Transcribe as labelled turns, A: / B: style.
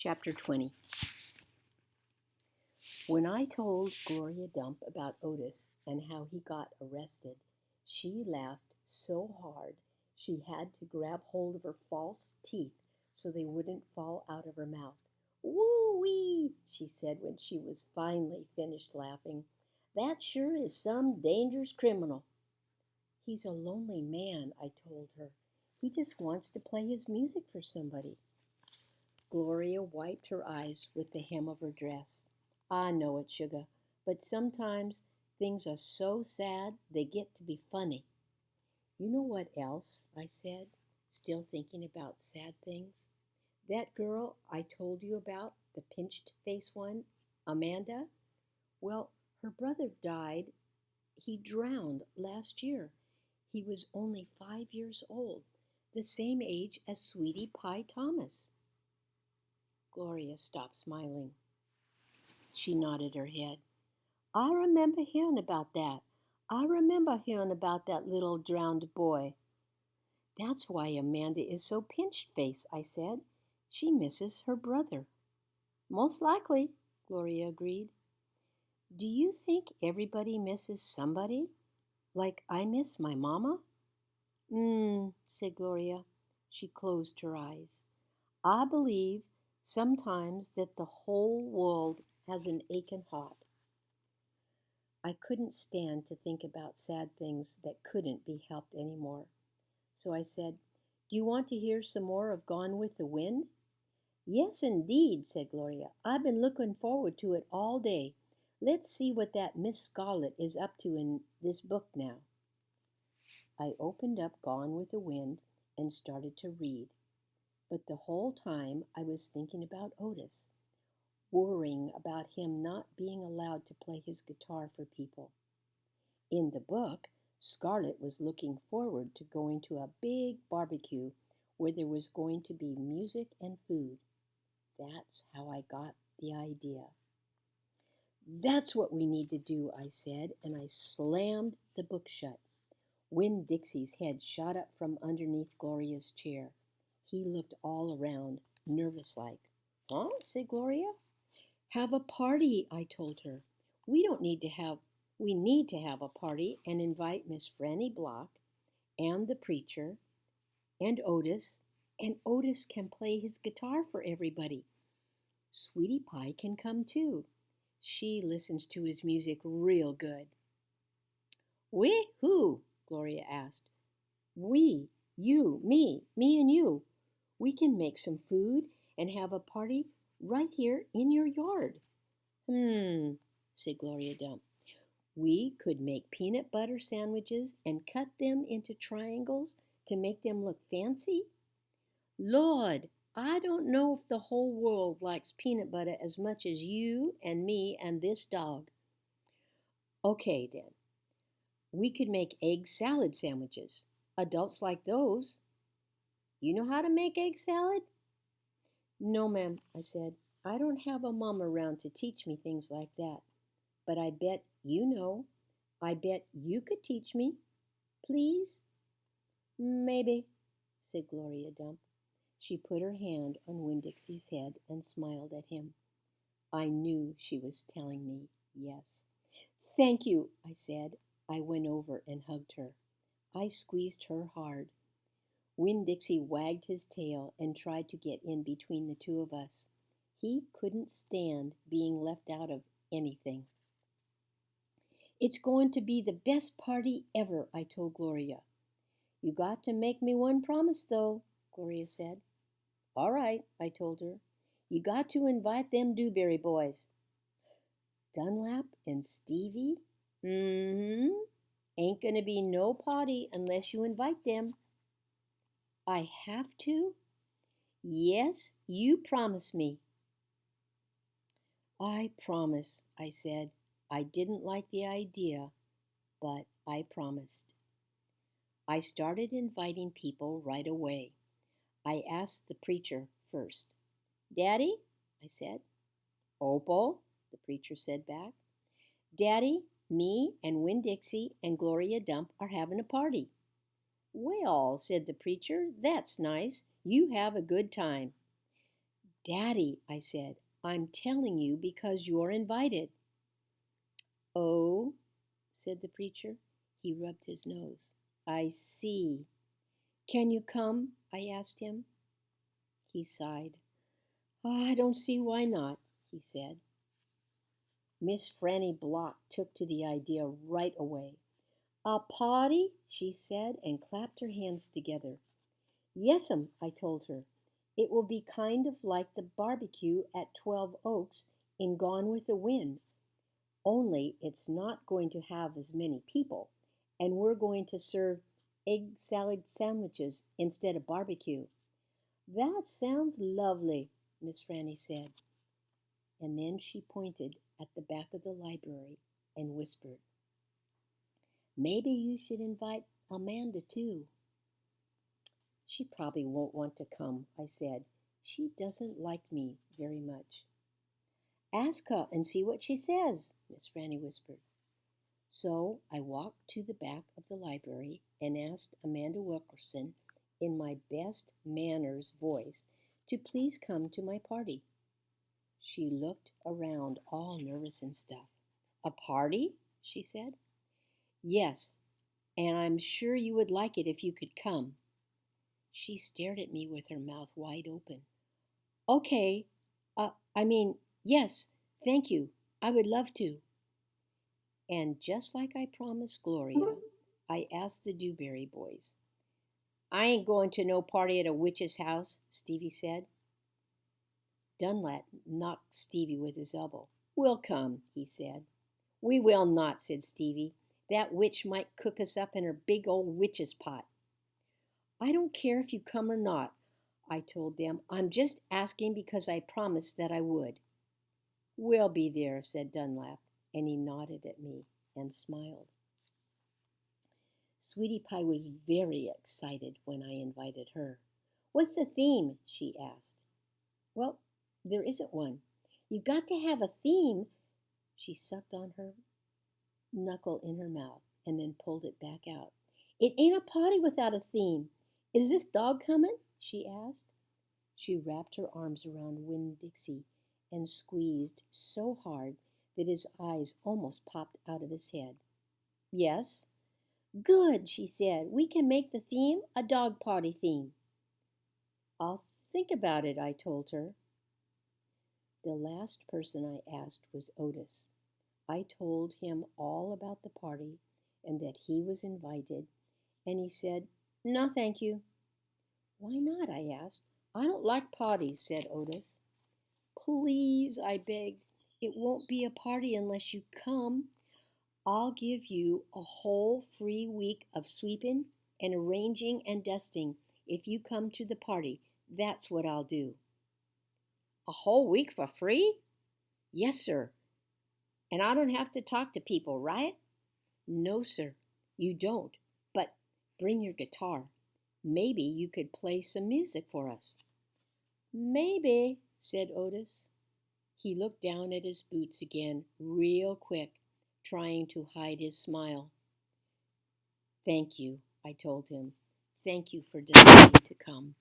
A: Chapter 20. When I told Gloria Dump about Otis and how he got arrested, she laughed so hard she had to grab hold of her false teeth so they wouldn't fall out of her mouth. "Woo-wee," she said when she was finally finished laughing. "That sure is some dangerous criminal." "He's a lonely man," I told her. "He just wants to play his music for somebody." Gloria wiped her eyes with the hem of her dress. "I know it, sugar, but sometimes things are so sad they get to be funny." "You know what else?" I said, still thinking about sad things. "That girl I told you about, the pinched face one, Amanda. Well, her brother died. He drowned last year. He was only 5 years old, the same age as Sweetie Pie Thomas." Gloria stopped smiling. She nodded her head. "I remember hearing about that. I remember hearing about that little drowned boy." "That's why Amanda is so pinched-faced," I said. "She misses her brother." "Most likely," Gloria agreed. "Do you think everybody misses somebody? Like I miss my mama?" Said Gloria. She closed her eyes. "I believe sometimes that the whole world has an aching heart." I couldn't stand to think about sad things that couldn't be helped anymore. So I said, "Do you want to hear some more of Gone with the Wind?" "Yes, indeed," said Gloria. "I've been looking forward to it all day. Let's see what that Miss Scarlet is up to in this book now." I opened up Gone with the Wind and started to read. But the whole time I was thinking about Otis, worrying about him not being allowed to play his guitar for people. In the book, Scarlet was looking forward to going to a big barbecue where there was going to be music and food. That's how I got the idea. "That's what we need to do," I said, and I slammed the book shut. Winn-Dixie's head shot up from underneath Gloria's chair. He looked all around, nervous-like. "Huh?" said Gloria. "Have a party," I told her. We need to have a party and invite Miss Franny Block and the preacher and Otis can play his guitar for everybody. Sweetie Pie can come too. She listens to his music real good." "We? Who?" Gloria asked. "We, you, me and you. We can make some food and have a party right here in your yard." Said Gloria Dump. "We could make peanut butter sandwiches and cut them into triangles to make them look fancy. Lord, I don't know if the whole world likes peanut butter as much as you and me and this dog." "Okay, then. We could make egg salad sandwiches. Adults like those. You know how to make egg salad?" "No, ma'am," I said. "I don't have a mom around to teach me things like that. But I bet you know. I bet you could teach me. Please?" "Maybe," said Gloria Dump. She put her hand on Winn-Dixie's head and smiled at him. I knew she was telling me yes. "Thank you," I said. I went over and hugged her. I squeezed her hard. Winn-Dixie wagged his tail and tried to get in between the two of us. He couldn't stand being left out of anything. "It's going to be the best party ever," I told Gloria. "You got to make me one promise, though," Gloria said. "All right," I told her. "You got to invite them Dewberry boys." "Dunlap and Stevie?" "Ain't gonna be no party unless you invite them." "I have to?" "Yes, you promise me." "I promise," I said. I didn't like the idea, but I promised. I started inviting people right away. I asked the preacher first. "Daddy?" I said. "Opal?" the preacher said back. "Daddy, me and Winn-Dixie and Gloria Dump are having a party." "Well," said the preacher, "that's nice. You have a good time." Daddy, I said, I'm telling you because you're invited. Oh, said the preacher. He rubbed his nose. I see. Can you come? I asked him. He sighed. Oh, I don't see why not, he said. Miss Franny Block took to the idea right away. A party? She said and clapped her hands together. Yes'm, I told her. It will be kind of like the barbecue at 12 Oaks in Gone with the Wind, only it's not going to have as many people, and we're going to serve egg salad sandwiches instead of barbecue. That sounds lovely, Miss Franny said, and then she pointed at the back of the library and whispered, Maybe you should invite Amanda too. She probably won't want to come, I said. She doesn't like me very much. Ask her and see what she says, Miss Franny whispered. So I walked to the back of the library and asked Amanda Wilkerson in my best manners voice to please come to my party. She looked around all nervous and stuff. A party? She said. Yes, and I'm sure you would like it if you could come. She stared at me with her mouth wide open. Okay, yes, thank you. I would love to. And just like I promised Gloria, I asked the Dewberry boys. I ain't going to no party at a witch's house, Stevie said. Dunlap knocked Stevie with his elbow. We'll come, he said. We will not, said Stevie. That witch might cook us up in her big old witch's pot. I don't care if you come or not, I told them. I'm just asking because I promised that I would. We'll be there, said Dunlap, and he nodded at me and smiled. Sweetie Pie was very excited when I invited her. What's the theme? She asked. Well, there isn't one. You got to have a theme. She sucked on her knuckle in her mouth and then pulled it back out. It ain't a party without a theme. Is this dog coming? She asked. She wrapped her arms around Winn-Dixie and squeezed so hard that his eyes almost popped out of his head. Yes. Good, she said. We can make the theme a dog party theme. I'll think about it, I told her. The last person I asked was Otis. I told him all about the party and that he was invited, and he said, No, thank you. Why not? I asked. I don't like parties, said Otis. Please, I begged. It won't be a party unless you come. I'll give you a whole free week of sweeping and arranging and dusting if you come to the party. That's what I'll do. A whole week for free? Yes, sir. And I don't have to talk to people, right? No, sir, you don't. But bring your guitar. Maybe you could play some music for us. Maybe, said Otis. He looked down at his boots again real quick, trying to hide his smile. Thank you, I told him. Thank you for deciding to come.